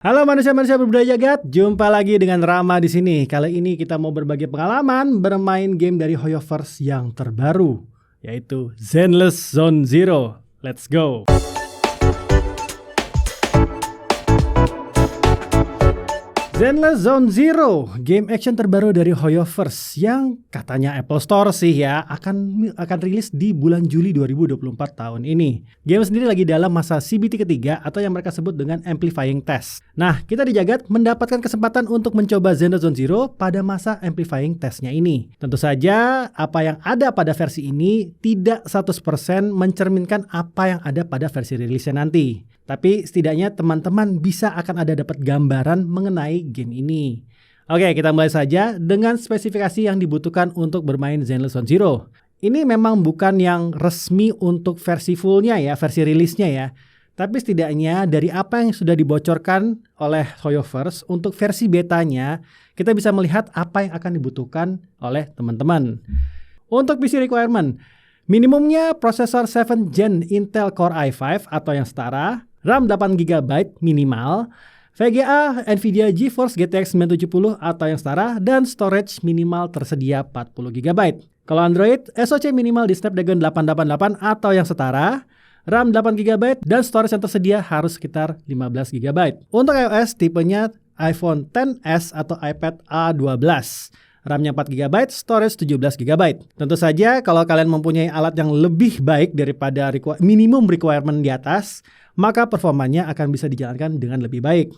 Halo manusia-manusia berbudaya jagat, jumpa lagi dengan Rama di sini. Kali ini kita mau berbagi pengalaman bermain game dari Hoyoverse yang terbaru, yaitu Zenless Zone Zero. Let's go! Zenless Zone Zero, game action terbaru dari Hoyoverse yang katanya Apple Store sih ya akan rilis di bulan Juli 2024 tahun ini. Game sendiri lagi dalam masa CBT ketiga atau yang mereka sebut dengan Amplifying Test. Nah, kita di Jagat mendapatkan kesempatan untuk mencoba Zenless Zone Zero pada masa Amplifying Testnya ini. Tentu saja apa yang ada pada versi ini tidak 100% mencerminkan apa yang ada pada versi rilisnya nanti. Tapi setidaknya teman-teman bisa akan ada dapat gambaran mengenai game ini. Oke, kita mulai saja dengan spesifikasi yang dibutuhkan untuk bermain Zenless Zone Zero. Ini memang bukan yang resmi untuk versi fullnya ya, versi rilisnya ya. Tapi setidaknya dari apa yang sudah dibocorkan oleh Hoyoverse untuk versi betanya, kita bisa melihat apa yang akan dibutuhkan oleh teman-teman. Untuk PC requirement, minimumnya prosesor 7th Gen Intel Core i5 atau yang setara, RAM 8GB minimal, VGA NVIDIA GeForce GTX 970 atau yang setara, dan storage minimal tersedia 40GB. Kalau Android, SoC minimal di Snapdragon 888 atau yang setara, RAM 8GB dan storage yang tersedia harus sekitar 15GB. Untuk iOS, tipenya iPhone XS atau iPad A12. RAM-nya 4GB, storage 17GB. Tentu saja kalau kalian mempunyai alat yang lebih baik daripada minimum requirement di atas, maka performanya akan bisa dijalankan dengan lebih baik.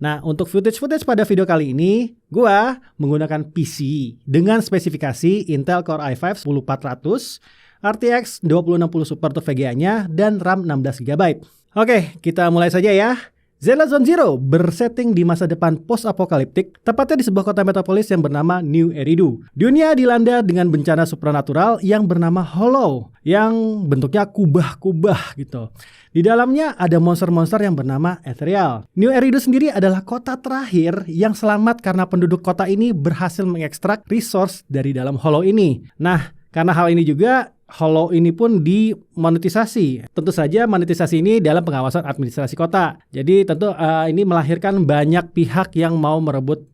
Nah, untuk footage pada video kali ini, gua menggunakan PC dengan spesifikasi Intel Core i5 10400, RTX 2060 Super untuk VGA-nya, dan RAM 16GB. Oke, kita mulai saja ya. Zenless Zone Zero bersetting di masa depan post-apokaliptik, tepatnya di sebuah kota metropolis yang bernama New Eridu. Dunia dilanda dengan bencana supranatural yang bernama Hollow, yang bentuknya kubah-kubah gitu. Di dalamnya ada monster-monster yang bernama Ethereal. New Eridu sendiri adalah kota terakhir yang selamat karena penduduk kota ini berhasil mengekstrak resource dari dalam Hollow ini. Nah, karena hal ini juga, Hollow ini pun dimonetisasi. Tentu saja monetisasi ini dalam pengawasan administrasi kota. Jadi tentu ini melahirkan banyak pihak yang mau merebut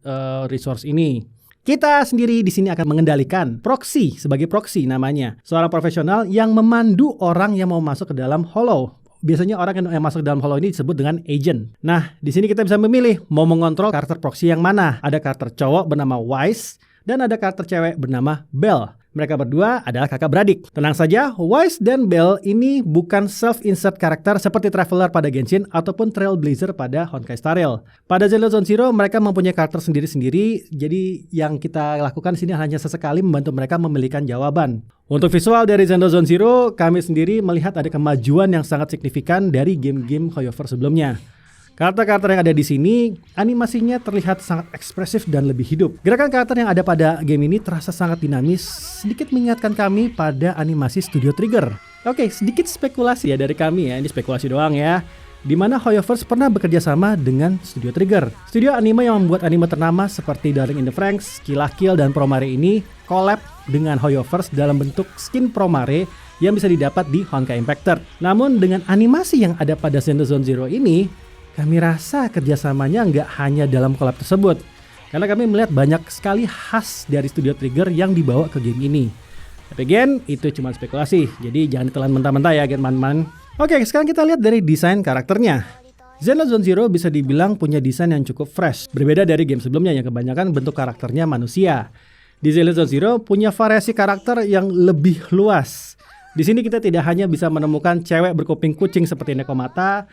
resource ini. Kita sendiri di sini akan mengendalikan proxy, sebagai proxy namanya. Seorang profesional yang memandu orang yang mau masuk ke dalam Hollow. Biasanya orang yang masuk ke dalam Hollow ini disebut dengan agent. Nah, di sini kita bisa memilih mau mengontrol karakter proxy yang mana. Ada karakter cowok bernama Wise dan ada karakter cewek bernama Belle. Mereka berdua adalah kakak beradik. Tenang saja, Wise dan Belle ini bukan self-insert karakter seperti Traveler pada Genshin ataupun Trailblazer pada Honkai Star Rail. Pada Zenless Zone Zero, mereka mempunyai karakter sendiri-sendiri, jadi yang kita lakukan di sini hanya sesekali membantu mereka memilihkan jawaban. Untuk visual dari Zenless Zone Zero, kami sendiri melihat ada kemajuan yang sangat signifikan dari game-game Hoyoverse sebelumnya. Karakter-karakter yang ada di sini, animasinya terlihat sangat ekspresif dan lebih hidup. Gerakan karakter yang ada pada game ini terasa sangat dinamis, sedikit mengingatkan kami pada animasi Studio Trigger. Oke, sedikit spekulasi ya dari kami ya, ini spekulasi doang ya. Di mana Hoyoverse pernah bekerja sama dengan Studio Trigger. Studio anime yang membuat anime ternama seperti Darling in the Franxx, Kill la Kill, dan Promare ini collab dengan Hoyoverse dalam bentuk skin Promare yang bisa didapat di Honkai Impact 3. Namun dengan animasi yang ada pada Zenless Zone Zero ini, kami rasa kerjasamanya nggak hanya dalam collab tersebut, karena kami melihat banyak sekali khas dari Studio Trigger yang dibawa ke game ini. Tapi again, itu cuma spekulasi, jadi jangan ditelan mentah-mentah ya teman-teman. Oke, sekarang kita lihat dari desain karakternya. Zenless Zone Zero bisa dibilang punya desain yang cukup fresh, berbeda dari game sebelumnya yang kebanyakan bentuk karakternya manusia. Di Zenless Zone Zero punya variasi karakter yang lebih luas. Di sini kita tidak hanya bisa menemukan cewek berkuping kucing seperti Nekomata,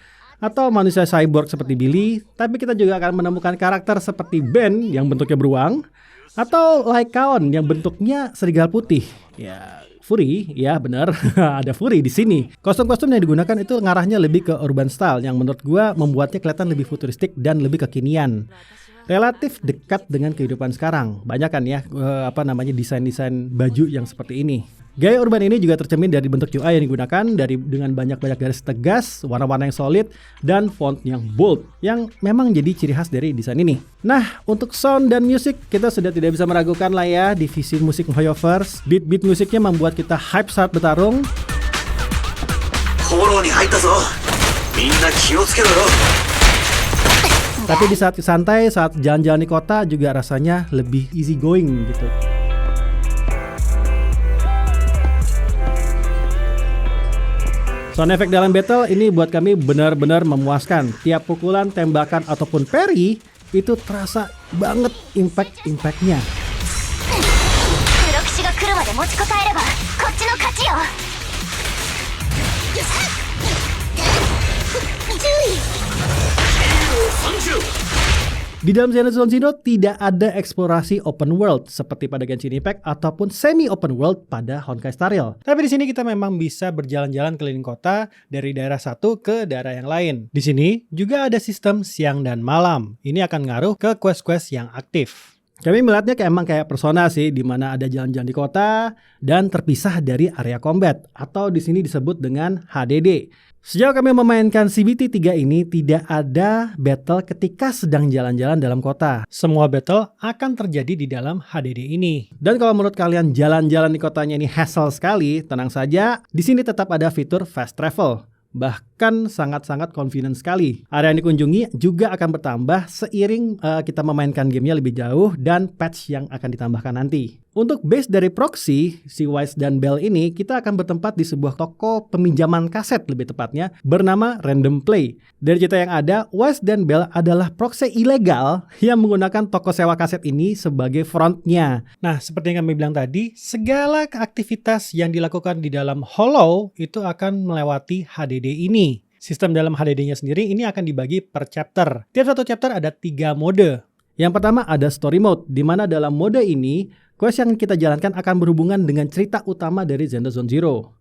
atau manusia cyborg seperti Billy, tapi kita juga akan menemukan karakter seperti Ben yang bentuknya beruang, atau Lycaon yang bentuknya serigala putih. Ya, furry, ya benar, ada furry di sini. Kostum-kostum yang digunakan itu ngarahnya lebih ke urban style yang menurut gua membuatnya kelihatan lebih futuristik dan lebih kekinian. Relatif dekat dengan kehidupan sekarang. Banyak kan ya desain-desain baju yang seperti ini. Gaya urban ini juga tercermin dari bentuk UI yang digunakan, dengan banyak-banyak garis tegas, warna-warna yang solid, dan font yang bold, yang memang jadi ciri khas dari desain ini. Nah, untuk sound dan musik, kita sudah tidak bisa meragukan lah ya divisi musik Hoyoverse. Beat-beat musiknya membuat kita hype saat bertarung. Tapi di saat santai, saat jalan-jalan di kota juga rasanya lebih easy going gitu. Sound effect dalam battle ini buat kami benar-benar memuaskan. Tiap pukulan, tembakan, ataupun parry itu terasa banget impact-impactnya. Di dalam Zenless Zone Zero tidak ada eksplorasi open world seperti pada Genshin Impact ataupun semi open world pada Honkai Star Rail. Tapi di sini kita memang bisa berjalan-jalan keliling kota dari daerah satu ke daerah yang lain. Di sini juga ada sistem siang dan malam. Ini akan ngaruh ke quest-quest yang aktif. Kami melihatnya emang kayak Persona sih, di mana ada jalan-jalan di kota dan terpisah dari area combat, atau di sini disebut dengan HDD. Sejauh kami memainkan CBT3 ini, tidak ada battle ketika sedang jalan-jalan dalam kota. Semua battle akan terjadi di dalam HDD ini. Dan kalau menurut kalian jalan-jalan di kotanya ini hassle sekali, tenang saja, di sini tetap ada fitur fast travel. Bahkan sangat-sangat convenient sekali. Area yang dikunjungi juga akan bertambah seiring kita memainkan gamenya lebih jauh dan patch yang akan ditambahkan nanti. Untuk base dari proxy, si Wise dan Bell ini, kita akan bertempat di sebuah toko peminjaman kaset lebih tepatnya, bernama Random Play. Dari cerita yang ada, Wise dan Bell adalah proxy ilegal yang menggunakan toko sewa kaset ini sebagai frontnya. Nah, seperti yang kami bilang tadi, segala aktivitas yang dilakukan di dalam Hollow itu akan melewati HDD ini. Sistem dalam HDD-nya sendiri ini akan dibagi per chapter. Tiap satu chapter ada 3 mode. Yang pertama ada Story Mode, di mana dalam mode ini, quest yang kita jalankan akan berhubungan dengan cerita utama dari Zenless Zone Zero.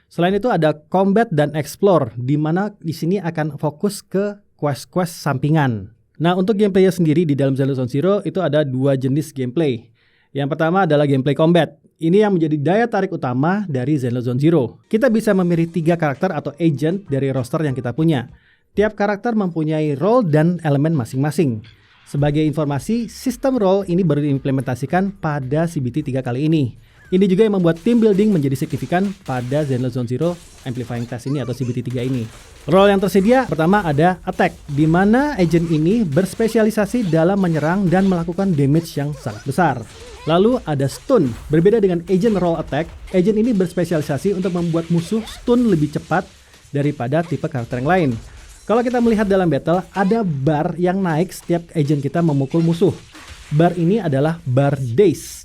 Selain itu ada Combat dan Explore, di mana di sini akan fokus ke quest-quest sampingan. Nah, untuk gameplaynya sendiri di dalam Zenless Zone Zero itu ada 2 jenis gameplay. Yang pertama adalah gameplay combat. Ini yang menjadi daya tarik utama dari Zenless Zone Zero. Kita bisa memilih 3 karakter atau agent dari roster yang kita punya. Tiap karakter mempunyai role dan elemen masing-masing. Sebagai informasi, sistem role ini baru diimplementasikan pada CBT 3 kali ini. Ini juga yang membuat team building menjadi signifikan pada Zenless Zone Zero Amplifying Test ini atau CBT 3 ini. Role yang tersedia pertama ada Attack, di mana agent ini berspesialisasi dalam menyerang dan melakukan damage yang sangat besar. Lalu ada Stun, berbeda dengan agent role Attack, agent ini berspesialisasi untuk membuat musuh stun lebih cepat daripada tipe karakter yang lain. Kalau kita melihat dalam battle, ada bar yang naik setiap agent kita memukul musuh. Bar ini adalah bar daze,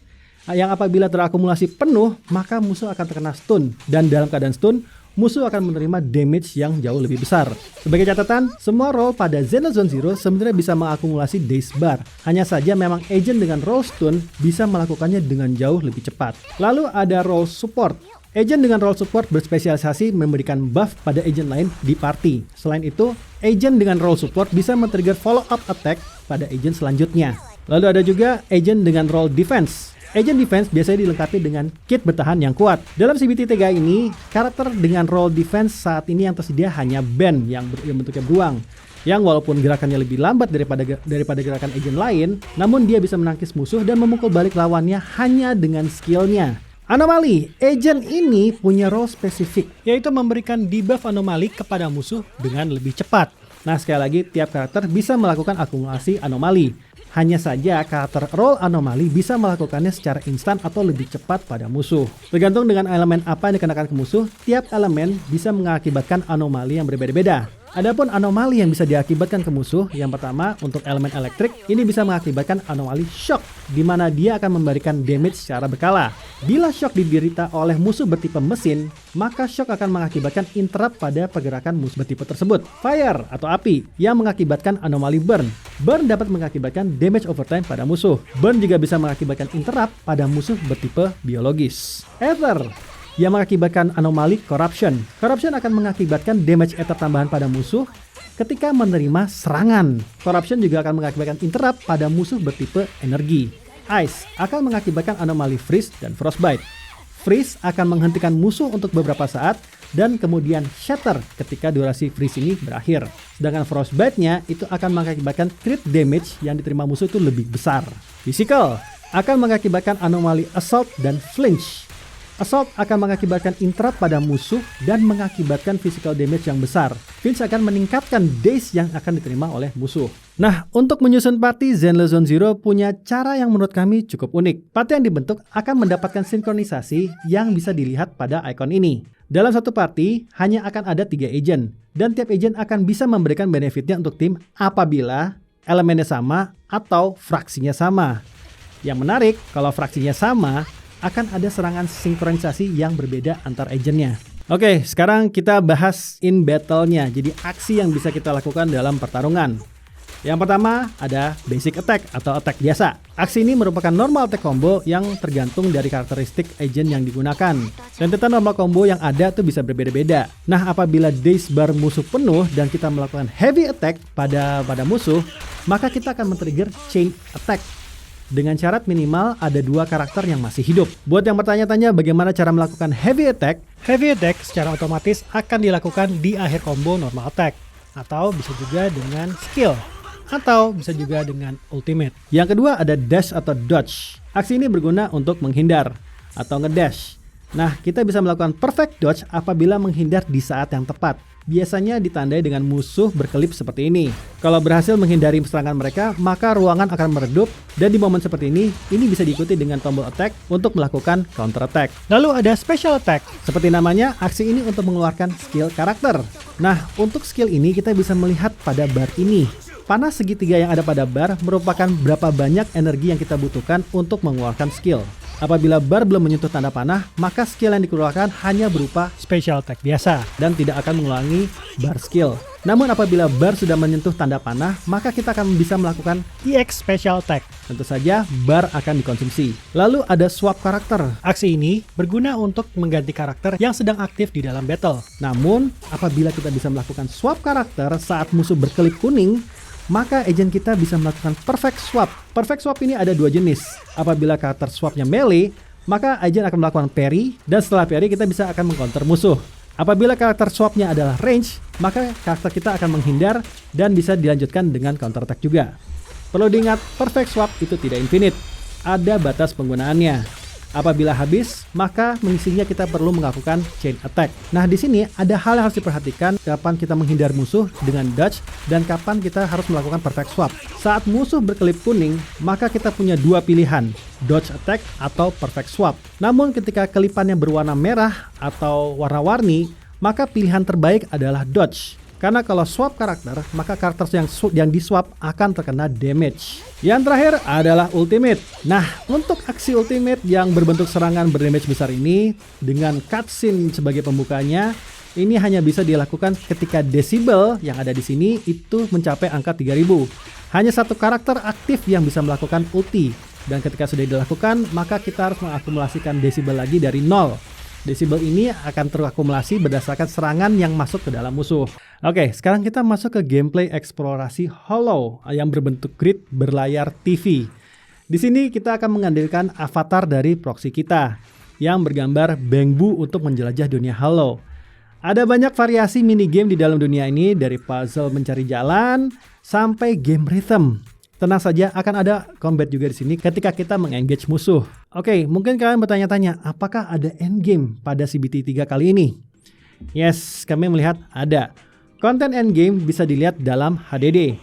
yang apabila terakumulasi penuh, maka musuh akan terkena stun. Dan dalam keadaan stun, musuh akan menerima damage yang jauh lebih besar. Sebagai catatan, semua role pada Zenless Zone Zero sebenarnya bisa mengakumulasi daze bar. Hanya saja memang agent dengan role stun bisa melakukannya dengan jauh lebih cepat. Lalu ada role support. Agent dengan role support berspesialisasi memberikan buff pada agent lain di party. Selain itu, agent dengan role support bisa men-trigger follow-up attack pada agent selanjutnya. Lalu ada juga agent dengan role defense. Agent defense biasanya dilengkapi dengan kit bertahan yang kuat. Dalam CBT 3 ini, karakter dengan role defense saat ini yang tersedia hanya Ben yang bentuknya beruang. Yang walaupun gerakannya lebih lambat daripada gerakan agent lain, namun dia bisa menangkis musuh dan memukul balik lawannya hanya dengan skillnya. Anomali, agent ini punya role spesifik, yaitu memberikan debuff anomali kepada musuh dengan lebih cepat. Nah, sekali lagi, tiap karakter bisa melakukan akumulasi anomali. Hanya saja karakter role anomali bisa melakukannya secara instan atau lebih cepat pada musuh. Tergantung dengan elemen apa yang dikenakan ke musuh, tiap elemen bisa mengakibatkan anomali yang berbeda-beda. Adapun anomali yang bisa diakibatkan ke musuh, yang pertama untuk elemen elektrik, ini bisa mengakibatkan anomali shock, di mana dia akan memberikan damage secara berkala. Bila shock diderita oleh musuh bertipe mesin, maka shock akan mengakibatkan interrupt pada pergerakan musuh bertipe tersebut. Fire atau api yang mengakibatkan anomali burn. Burn dapat mengakibatkan damage overtime pada musuh. Burn juga bisa mengakibatkan interrupt pada musuh bertipe biologis. Ether yang mengakibatkan anomali corruption. Corruption akan mengakibatkan damage ether tambahan pada musuh ketika menerima serangan. Corruption juga akan mengakibatkan interrupt pada musuh bertipe energi. Ice akan mengakibatkan anomali freeze dan frostbite. Freeze akan menghentikan musuh untuk beberapa saat dan kemudian shatter ketika durasi freeze ini berakhir. Sedangkan frostbite-nya itu akan mengakibatkan crit damage yang diterima musuh itu lebih besar. Physical akan mengakibatkan anomali assault dan flinch. Assault akan mengakibatkan interrupt pada musuh dan mengakibatkan physical damage yang besar. Vince akan meningkatkan daze yang akan diterima oleh musuh. Nah, untuk menyusun party, Zenless Zone Zero punya cara yang menurut kami cukup unik. Party yang dibentuk akan mendapatkan sinkronisasi yang bisa dilihat pada icon ini. Dalam satu party, hanya akan ada 3 agent, dan tiap agent akan bisa memberikan benefitnya untuk tim apabila elemennya sama atau fraksinya sama. Yang menarik, kalau fraksinya sama, akan ada serangan sinkronisasi yang berbeda antar agentnya. Oke, sekarang kita bahas in battle-nya, jadi aksi yang bisa kita lakukan dalam pertarungan. Yang pertama ada basic attack atau attack biasa. Aksi ini merupakan normal attack combo yang tergantung dari karakteristik agent yang digunakan. Dan tentang normal combo yang ada tuh bisa berbeda-beda. Nah, apabila daze bar musuh penuh dan kita melakukan heavy attack pada musuh, maka kita akan men-trigger chain attack. Dengan syarat minimal ada 2 karakter yang masih hidup. Buat yang bertanya-tanya bagaimana cara melakukan heavy attack secara otomatis akan dilakukan di akhir combo normal attack. Atau bisa juga dengan skill. Atau bisa juga dengan ultimate. Yang kedua ada dash atau dodge. Aksi ini berguna untuk menghindar atau ngedash. Nah, kita bisa melakukan perfect dodge apabila menghindar di saat yang tepat. Biasanya ditandai dengan musuh berkelip seperti ini. Kalau berhasil menghindari serangan mereka, maka ruangan akan meredup, dan di momen seperti ini bisa diikuti dengan tombol attack untuk melakukan counter attack. Lalu ada special attack. Seperti namanya, aksi ini untuk mengeluarkan skill karakter. Nah, untuk skill ini kita bisa melihat pada bar ini. Panah segitiga yang ada pada bar merupakan berapa banyak energi yang kita butuhkan untuk mengeluarkan skill. Apabila bar belum menyentuh tanda panah, maka skill yang dikeluarkan hanya berupa special attack biasa dan tidak akan mengulangi bar skill. Namun apabila bar sudah menyentuh tanda panah, maka kita akan bisa melakukan EX special attack. Tentu saja bar akan dikonsumsi. Lalu ada swap karakter. Aksi ini berguna untuk mengganti karakter yang sedang aktif di dalam battle. Namun apabila kita bisa melakukan swap karakter saat musuh berkelip kuning, maka agent kita bisa melakukan perfect swap. Perfect swap ini ada 2 jenis. Apabila karakter swapnya melee, maka agent akan melakukan parry, dan setelah parry kita bisa akan mengcounter musuh. Apabila karakter swapnya adalah range, maka karakter kita akan menghindar dan bisa dilanjutkan dengan counter attack juga. Perlu diingat, perfect swap itu tidak infinite. Ada batas penggunaannya. Apabila habis, maka mengisinya kita perlu melakukan chain attack. Nah, di sini ada hal yang harus diperhatikan kapan kita menghindar musuh dengan dodge dan kapan kita harus melakukan perfect swap. Saat musuh berkelip kuning, maka kita punya 2 pilihan, dodge attack atau perfect swap. Namun ketika kelipannya berwarna merah atau warna-warni, maka pilihan terbaik adalah dodge. Karena kalau swap karakter, maka karakter yang di swap akan terkena damage. Yang terakhir adalah ultimate. Nah, untuk aksi ultimate yang berbentuk serangan berdamage besar ini, dengan cutscene sebagai pembukanya, ini hanya bisa dilakukan ketika desibel yang ada di sini itu mencapai angka 3000. Hanya 1 karakter aktif yang bisa melakukan ulti. Dan ketika sudah dilakukan, maka kita harus mengakumulasikan desibel lagi dari 0. Desibel ini akan terakumulasi berdasarkan serangan yang masuk ke dalam musuh. Oke, sekarang kita masuk ke gameplay eksplorasi Hollow yang berbentuk grid berlayar TV. Di sini kita akan mengandalkan avatar dari proxy kita yang bergambar Bangbu untuk menjelajah dunia Hollow. Ada banyak variasi minigame di dalam dunia ini, dari puzzle mencari jalan sampai game rhythm. Tenang saja, akan ada combat juga di sini ketika kita mengengage musuh. Oke, mungkin kalian bertanya-tanya, apakah ada endgame pada CBT 3 kali ini? Yes, kami melihat ada. Konten endgame bisa dilihat dalam HDD.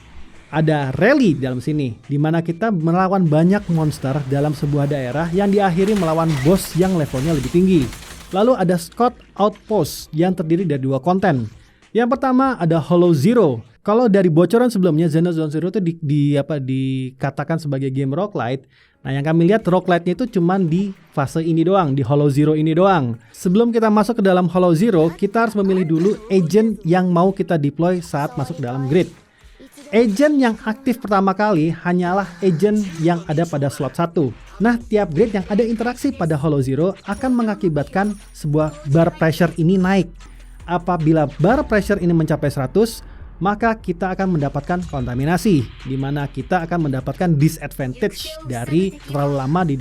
Ada rally dalam sini, di mana kita melawan banyak monster dalam sebuah daerah yang diakhiri melawan boss yang levelnya lebih tinggi. Lalu ada Scout Outpost yang terdiri dari 2 konten. Yang pertama ada Hollow Zero. Kalau dari bocoran sebelumnya, Zenless Zone Zero itu dikatakan sebagai game roguelite. Nah, yang kami lihat roguelite-nya itu cuma di fase ini doang, di Hollow Zero ini doang. Sebelum kita masuk ke dalam Hollow Zero, kita harus memilih dulu agent yang mau kita deploy saat masuk ke dalam grid. Agent yang aktif pertama kali hanyalah agent yang ada pada slot 1. Nah, tiap grid yang ada interaksi pada Hollow Zero akan mengakibatkan sebuah bar pressure ini naik. Apabila bar pressure ini mencapai 100, maka kita akan mendapatkan kontaminasi, di mana kita akan mendapatkan disadvantage dari terlalu lama di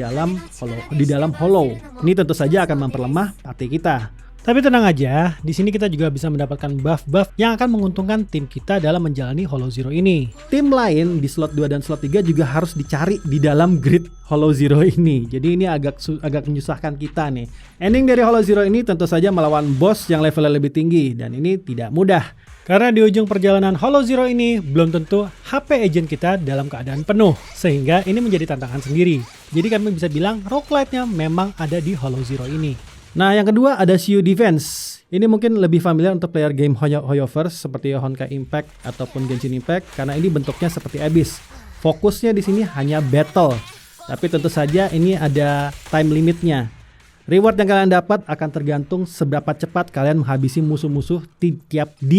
dalam hollow. Ini tentu saja akan memperlemah party kita. Tapi tenang aja, di sini kita juga bisa mendapatkan buff-buff yang akan menguntungkan tim kita dalam menjalani Hollow Zero ini. Tim lain di slot 2 dan slot 3 juga harus dicari di dalam grid Hollow Zero ini. Jadi ini agak menyusahkan kita nih. Ending dari Hollow Zero ini tentu saja melawan boss yang levelnya lebih tinggi, dan ini tidak mudah. Karena di ujung perjalanan Hollow Zero ini belum tentu HP agent kita dalam keadaan penuh, sehingga ini menjadi tantangan sendiri. Jadi kami bisa bilang roguelite-nya memang ada di Hollow Zero ini. Nah, yang kedua ada Shiyu Defense. Ini mungkin lebih familiar untuk player game Hoyoverse seperti Honkai Impact ataupun Genshin Impact karena ini bentuknya seperti Abyss. Fokusnya di sini hanya battle. Tapi tentu saja ini ada time limitnya. Reward yang kalian dapat akan tergantung seberapa cepat kalian menghabisi musuh-musuh di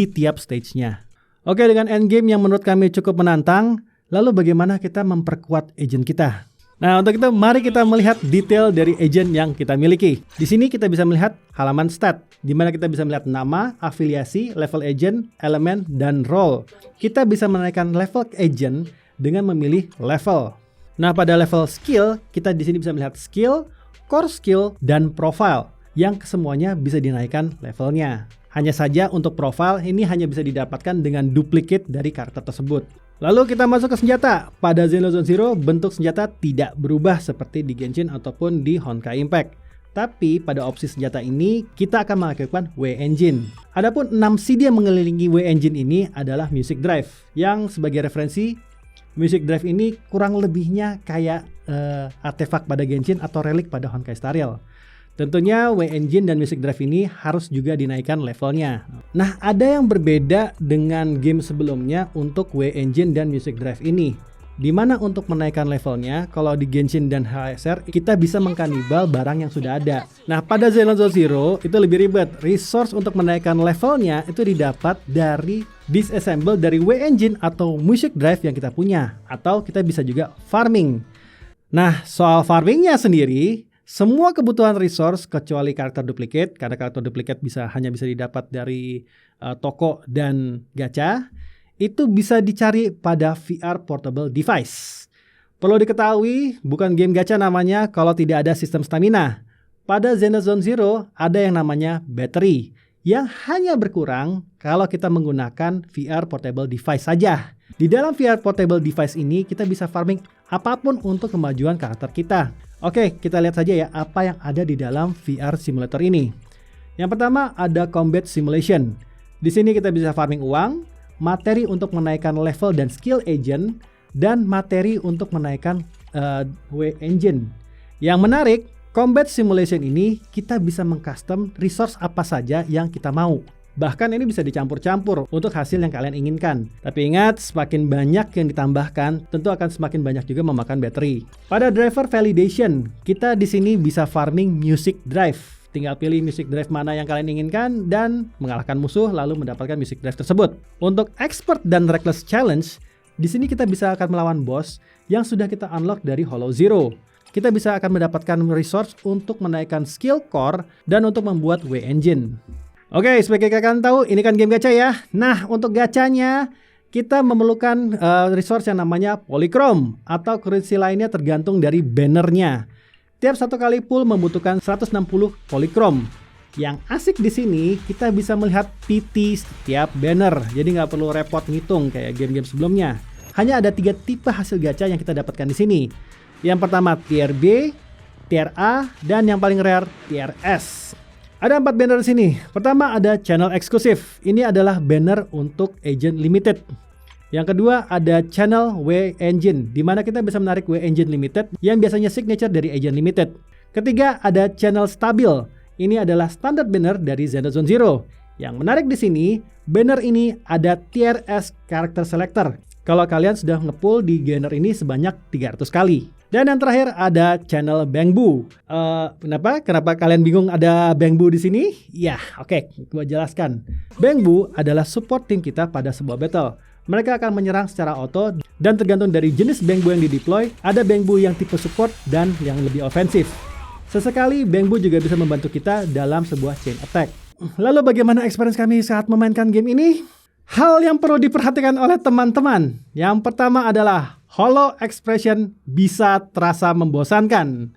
tiap stage-nya. Oke, dengan endgame yang menurut kami cukup menantang, lalu bagaimana kita memperkuat agent kita? Nah, untuk itu mari kita melihat detail dari agent yang kita miliki. Di sini kita bisa melihat halaman stat, di mana kita bisa melihat nama, afiliasi, level agent, elemen, dan role. Kita bisa menaikkan level agent dengan memilih level. Nah, pada level skill, kita di sini bisa melihat skill, core skill, dan profile, yang kesemuanya bisa dinaikkan levelnya. Hanya saja untuk profile ini hanya bisa didapatkan dengan duplicate dari karakter tersebut. Lalu kita masuk ke senjata. Pada Zenless Zone Zero, bentuk senjata tidak berubah seperti di Genshin ataupun di Honkai Impact. Tapi pada opsi senjata ini, kita akan mengaktifkan W-Engine. Adapun 6 CD yang mengelilingi W-Engine ini adalah Music Drive. Yang sebagai referensi, Music Drive ini kurang lebihnya kayak artefak pada Genshin atau relik pada Honkai Star Rail. Tentunya W-Engine dan Music Drive ini harus juga dinaikkan levelnya. Nah, ada yang berbeda dengan game sebelumnya untuk W-Engine dan Music Drive ini. Dimana untuk menaikkan levelnya, kalau di Genshin dan HSR, kita bisa mengkanibal barang yang sudah ada. Nah, pada Zenless Zone Zero itu lebih ribet. Resource untuk menaikkan levelnya itu didapat dari disassemble dari W-Engine atau Music Drive yang kita punya. Atau kita bisa juga farming. Nah, soal farmingnya sendiri, semua kebutuhan resource kecuali karakter duplicate, karena karakter duplicate hanya bisa didapat dari toko dan gacha, itu bisa dicari pada VR portable device. Perlu diketahui, bukan game gacha namanya kalau tidak ada sistem stamina. Pada Zenless Zone Zero ada yang namanya battery, yang hanya berkurang kalau kita menggunakan VR portable device saja. Di dalam VR portable device ini kita bisa farming apapun untuk kemajuan karakter kita. Oke, kita lihat saja ya apa yang ada di dalam VR simulator ini. Yang pertama ada combat simulation. Di sini kita bisa farming uang, materi untuk menaikkan level dan skill agent, dan materi untuk menaikkan W-Engine. Yang menarik, combat simulation ini kita bisa mengcustom resource apa saja yang kita mau. Bahkan ini bisa dicampur-campur untuk hasil yang kalian inginkan. Tapi ingat, semakin banyak yang ditambahkan, tentu akan semakin banyak juga memakan baterai. Pada driver validation, kita di sini bisa farming music drive. Tinggal pilih music drive mana yang kalian inginkan dan mengalahkan musuh lalu mendapatkan music drive tersebut. Untuk expert dan reckless challenge, di sini kita bisa akan melawan boss yang sudah kita unlock dari Hollow Zero. Kita bisa akan mendapatkan resource untuk menaikkan skill core dan untuk membuat W-Engine. Oke, sebagai kalian tahu, ini kan game gacha ya. Nah, untuk gachanya, kita memerlukan resource yang namanya polychrome atau currency lainnya tergantung dari bannernya. Tiap satu kali pull membutuhkan 160 polychrome. Yang asik di sini, kita bisa melihat PT setiap banner. Jadi nggak perlu repot ngitung kayak game-game sebelumnya. Hanya ada 3 tipe hasil gacha yang kita dapatkan di sini. Yang pertama tier B, tier A, dan yang paling rare tier S. Ada 4 banner di sini. Pertama ada channel eksklusif. Ini adalah banner untuk agent limited. Yang kedua ada channel W-Engine, di mana kita bisa menarik W-Engine limited yang biasanya signature dari agent limited. Ketiga ada channel stabil. Ini adalah standard banner dari Zenless Zone Zero. Yang menarik di sini, banner ini ada tier S character selector. Kalau kalian sudah ngepull di banner ini sebanyak 300 kali. Dan yang terakhir ada channel Bangbu. Kenapa kalian bingung ada Bangbu di sini? Ya, oke, gue jelaskan. Bangbu adalah support tim kita pada sebuah battle. Mereka akan menyerang secara auto dan tergantung dari jenis Bangbu yang dideploy, ada Bangbu yang tipe support dan yang lebih ofensif. Sesekali Bangbu juga bisa membantu kita dalam sebuah chain attack. Lalu bagaimana experience kami saat memainkan game ini? Hal yang perlu diperhatikan oleh teman-teman. Yang pertama adalah hollow expression bisa terasa membosankan.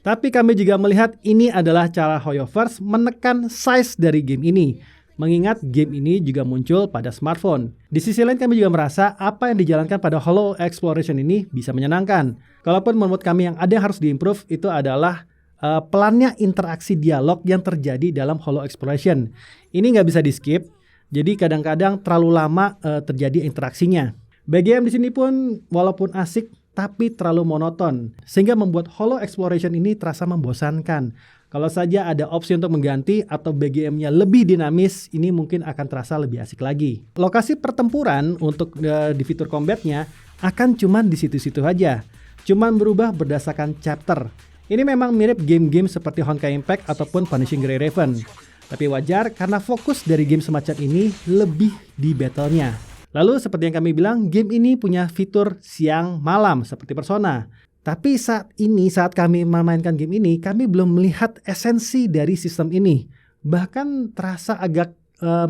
Tapi kami juga melihat ini adalah cara HoYoverse menekan size dari game ini. Mengingat game ini juga muncul pada smartphone. Di sisi lain kami juga merasa apa yang dijalankan pada Holo Exploration ini bisa menyenangkan. Kalaupun menurut kami yang ada yang harus diimprove itu adalah pelannya interaksi dialog yang terjadi dalam Holo Exploration. Ini nggak bisa di skip, jadi kadang-kadang terlalu lama terjadi interaksinya. BGM di sini pun walaupun asik tapi terlalu monoton, sehingga membuat Holo Exploration ini terasa membosankan. Kalau saja ada opsi untuk mengganti atau BGM-nya lebih dinamis, ini mungkin akan terasa lebih asik lagi. Lokasi pertempuran untuk di fitur combat-nya akan cuman di situ-situ aja, cuman berubah berdasarkan chapter. Ini memang mirip game-game seperti Honkai Impact ataupun Punishing Grey Raven. Tapi wajar karena fokus dari game semacam ini lebih di battle-nya. Lalu seperti yang kami bilang, game ini punya fitur siang malam seperti Persona. Tapi saat kami memainkan game ini, kami belum melihat esensi dari sistem ini. Bahkan terasa agak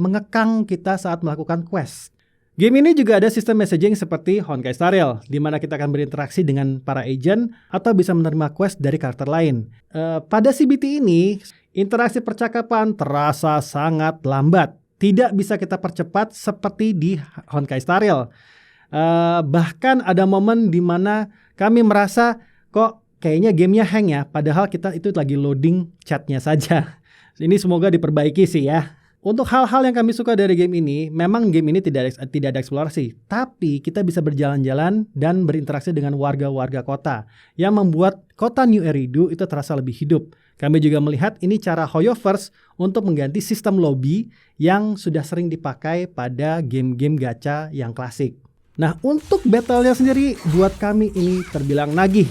mengekang kita saat melakukan quest. Game ini juga ada sistem messaging seperti Honkai Star Rail, di mana kita akan berinteraksi dengan para agent atau bisa menerima quest dari karakter lain. Pada CBT ini, interaksi percakapan terasa sangat lambat. Tidak bisa kita percepat seperti di Honkai Star Rail. Bahkan ada momen di mana kami merasa kok kayaknya gamenya hang ya, padahal kita itu lagi loading chatnya saja. Ini semoga diperbaiki sih ya. Untuk hal-hal yang kami suka dari game ini, memang game ini tidak ada eksplorasi, tapi kita bisa berjalan-jalan dan berinteraksi dengan warga-warga kota, yang membuat kota New Eridu itu terasa lebih hidup. Kami juga melihat ini cara HoYoverse untuk mengganti sistem lobby yang sudah sering dipakai pada game-game gacha yang klasik. Nah, untuk battle-nya sendiri buat kami ini terbilang nagih.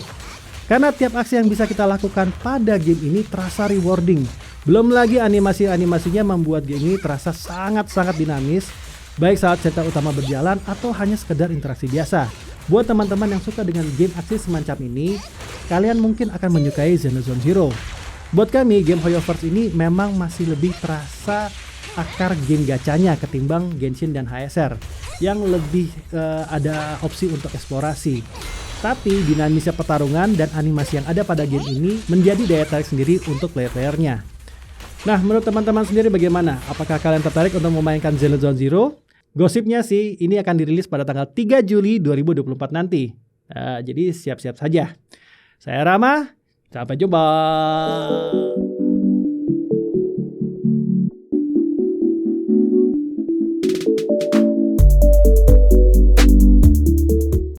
Karena tiap aksi yang bisa kita lakukan pada game ini terasa rewarding. Belum lagi animasi-animasinya membuat game ini terasa sangat-sangat dinamis, baik saat cerita utama berjalan atau hanya sekedar interaksi biasa. Buat teman-teman yang suka dengan game aksi semacam ini, kalian mungkin akan menyukai Zenless Zero. Buat kami, game HoYoverse ini memang masih lebih terasa akar game gachanya ketimbang Genshin dan HSR yang lebih ada opsi untuk eksplorasi. Tapi dinamisnya pertarungan dan animasi yang ada pada game ini menjadi daya tarik sendiri untuk player-playernya. Nah, menurut teman-teman sendiri bagaimana? Apakah kalian tertarik untuk memainkan Zenless Zero? Gosipnya sih ini akan dirilis pada tanggal 3 Juli 2024 nanti. Jadi siap-siap saja. Saya Rama, sampai jumpa.